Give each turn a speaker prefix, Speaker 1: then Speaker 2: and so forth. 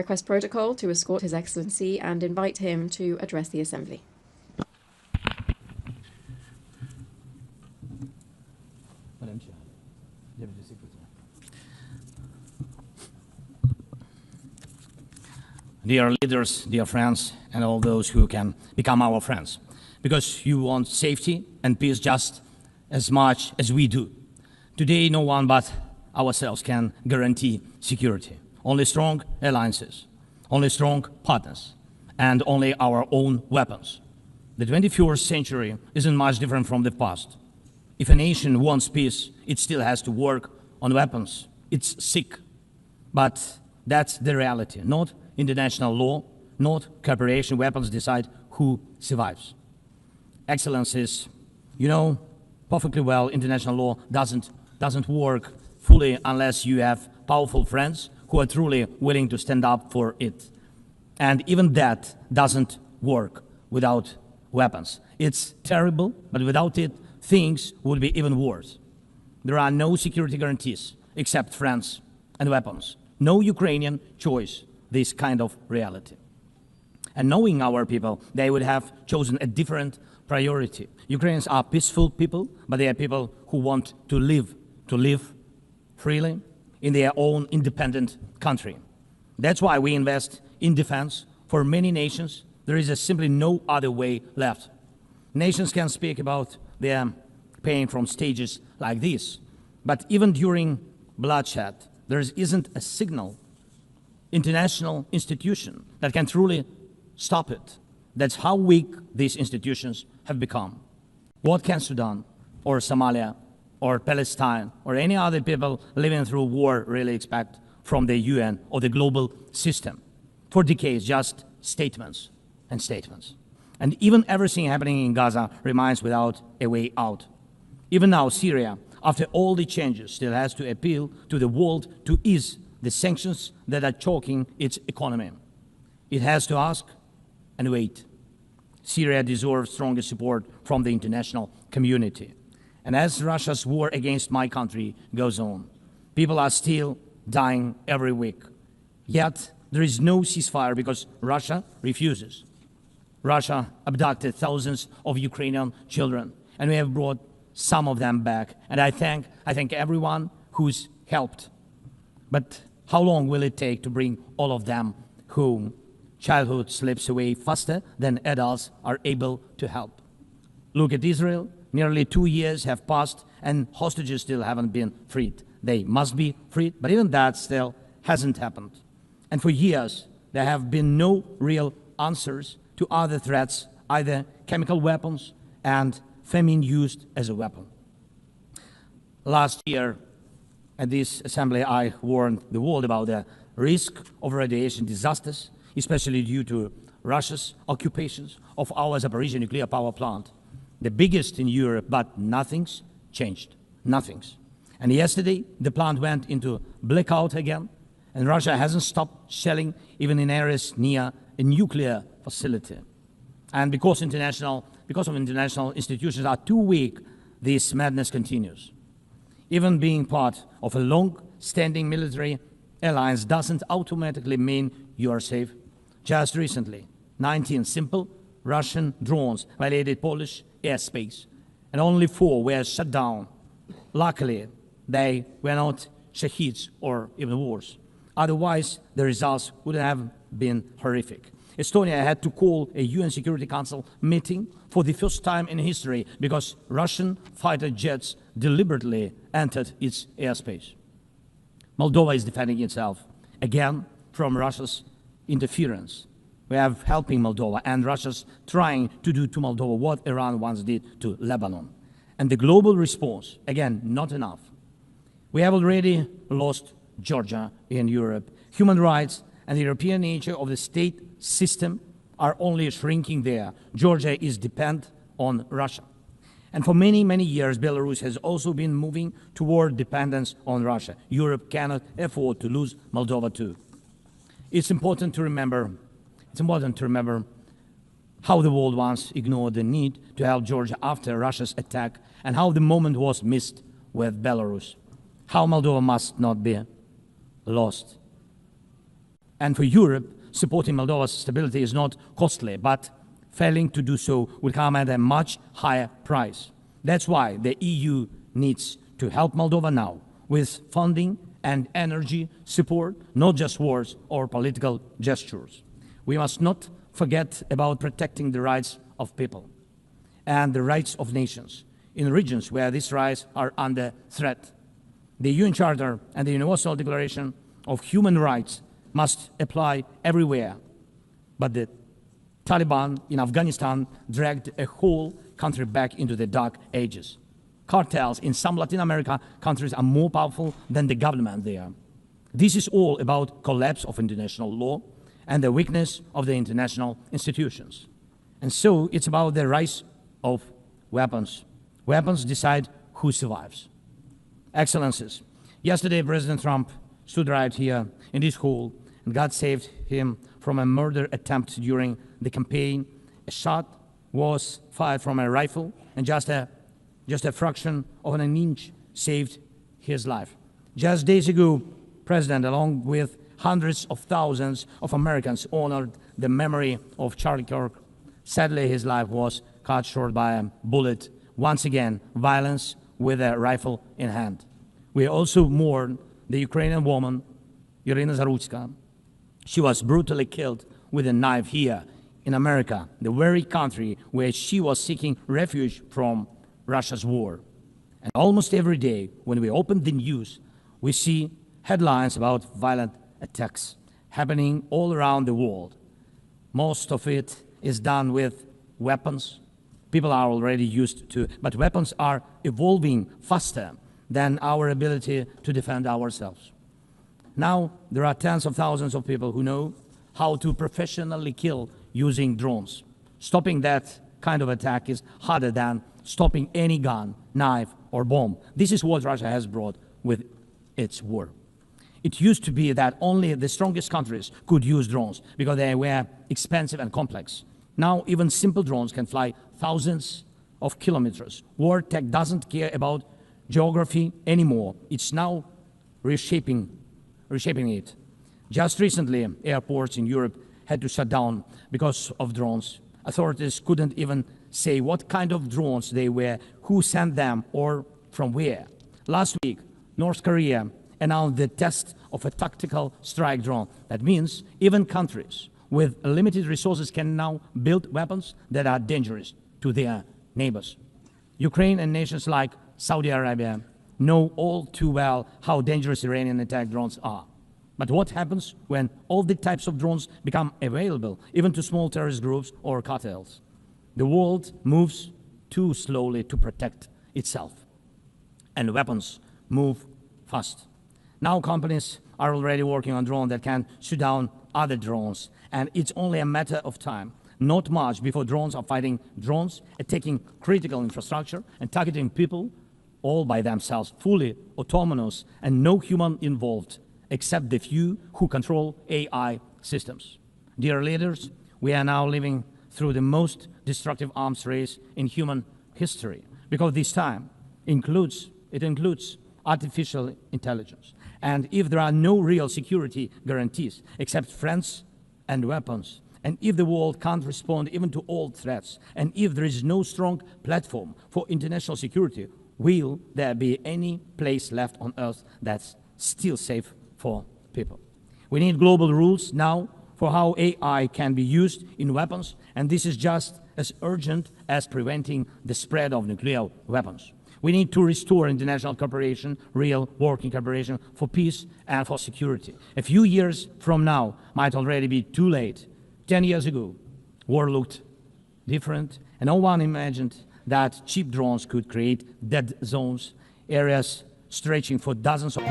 Speaker 1: request protocol to escort His Excellency and invite him to address the Assembly.
Speaker 2: Madam Chair, Deputy Secretary. Dear leaders, dear friends, and all those who can become our friends, because you want safety and peace just as much as we do. Today, no one but ourselves can guarantee security. Only strong alliances, only strong partners, and only our own weapons. The 21st century isn't much different from the past. If a nation wants peace, it still has to work on weapons. It's sick. But that's the reality. Not international law, not cooperation. Weapons decide who survives. Excellencies, you know perfectly well international law doesn't work fully unless you have powerful friends who are truly willing to stand up for it. And even that doesn't work without weapons. It's terrible, but without it, things would be even worse. There are no security guarantees except friends and weapons. No Ukrainian choice this kind of reality. And knowing our people, they would have chosen a different priority. Ukrainians are peaceful people, but they are people who want to live freely in their own independent country. That's why we invest in defense. For many nations, there is simply no other way left. Nations can speak about their pain from stages like this, but even during bloodshed, there isn't a single international institution that can truly stop it. That's how weak these institutions have become. What can Sudan or Somalia or Palestine or any other people living through war really expect from the UN or the global system? For decades, just statements and statements. And even everything happening in Gaza remains without a way out. Even now, Syria, after all the changes, still has to appeal to the world to ease the sanctions that are choking its economy. It has to ask and wait. Syria deserves stronger support from the international community. And as Russia's war against my country goes on, people are still dying every week. Yet there is no ceasefire because Russia refuses. Russia abducted thousands of Ukrainian children, and we have brought some of them back. And I thank everyone who's helped. But how long will it take to bring all of them home? Childhood slips away faster than adults are able to help. Look at Israel. Nearly 2 years have passed and hostages still haven't been freed. They must be freed, but even that still hasn't happened. And for years, there have been no real answers to other threats, either chemical weapons and famine used as a weapon. Last year, at this assembly, I warned the world about the risk of radiation disasters, especially due to Russia's occupations of our Zaporizhzhia nuclear power plant, the biggest in Europe, but nothing's changed. Nothing's. And yesterday, the plant went into blackout again, and Russia hasn't stopped shelling even in areas near a nuclear facility. And because of international institutions are too weak, this madness continues. Even being part of a long-standing military alliance doesn't automatically mean you are safe. Just recently, 19 simple Russian drones violated Polish airspace, and only 4 were shut down. Luckily, they were not Shaheeds or even worse. Otherwise, the results would have been horrific. Estonia had to call a UN Security Council meeting for the first time in history because Russian fighter jets deliberately entered its airspace. Moldova is defending itself, again, from Russia's interference. We are helping Moldova, and Russia's trying to do to Moldova what Iran once did to Lebanon. And the global response, again, not enough. We have already lost Georgia in Europe. Human rights and the European nature of the state system are only shrinking there. Georgia is dependent on Russia. And for many, many years, Belarus has also been moving toward dependence on Russia. Europe cannot afford to lose Moldova too. It's important to remember how the world once ignored the need to help Georgia after Russia's attack, and how the moment was missed with Belarus. How Moldova must not be lost. And for Europe, supporting Moldova's stability is not costly, but failing to do so will come at a much higher price. That's why the EU needs to help Moldova now with funding and energy support, not just words or political gestures. We must not forget about protecting the rights of people and the rights of nations in regions where these rights are under threat. The UN Charter and the Universal Declaration of Human Rights must apply everywhere. But the Taliban in Afghanistan dragged a whole country back into the dark ages. Cartels in some Latin America countries are more powerful than the government there. This is all about collapse of international law and the weakness of the international institutions. And so it's about the rise of weapons. Weapons decide who survives. Excellencies, yesterday President Trump stood right here in this hall, and God saved him from a murder attempt during the campaign. A shot was fired from a rifle, and just a fraction of an inch saved his life. Just days ago, President, along with hundreds of thousands of Americans, honored the memory of Charlie Kirk. Sadly, his life was cut short by a bullet. Once again, violence with a rifle in hand. We also mourn the Ukrainian woman, Irina Zarutska. She was brutally killed with a knife here in America, the very country where she was seeking refuge from Russia's war. And almost every day, when we open the news, we see headlines about violent attacks happening all around the world. Most of it is done with weapons. People are already used to, but weapons are evolving faster than our ability to defend ourselves. Now, there are tens of thousands of people who know how to professionally kill using drones. Stopping that kind of attack is harder than stopping any gun, knife, or bomb. This is what Russia has brought with its war. It used to be that only the strongest countries could use drones because they were expensive and complex. Now, even simple drones can fly thousands of kilometers. War tech doesn't care about geography anymore. It's now reshaping it. Just recently, airports in Europe had to shut down because of drones. Authorities couldn't even say what kind of drones they were, who sent them, or from where. Last week, North Korea announced the test of a tactical strike drone. That means even countries with limited resources can now build weapons that are dangerous to their neighbors. Ukraine and nations like Saudi Arabia know all too well how dangerous Iranian attack drones are. But what happens when all the types of drones become available, even to small terrorist groups or cartels? The world moves too slowly to protect itself, and weapons move fast. Now companies are already working on drones that can shoot down other drones, and it's only a matter of time, not much, before drones are fighting drones, attacking critical infrastructure, and targeting people all by themselves, fully autonomous and no human involved, except the few who control AI systems. Dear leaders, we are now living through the most destructive arms race in human history, because this time includes artificial intelligence. And if there are no real security guarantees except friends and weapons, and if the world can't respond even to all threats, and if there is no strong platform for international security, will there be any place left on Earth that's still safe for people? We need global rules now for how AI can be used in weapons, and this is just as urgent as preventing the spread of nuclear weapons. We need to restore international cooperation, real working cooperation for peace and for security. A few years from now might already be too late. 10 years ago, war looked different, and no one imagined that cheap drones could create dead zones, areas stretching for dozens of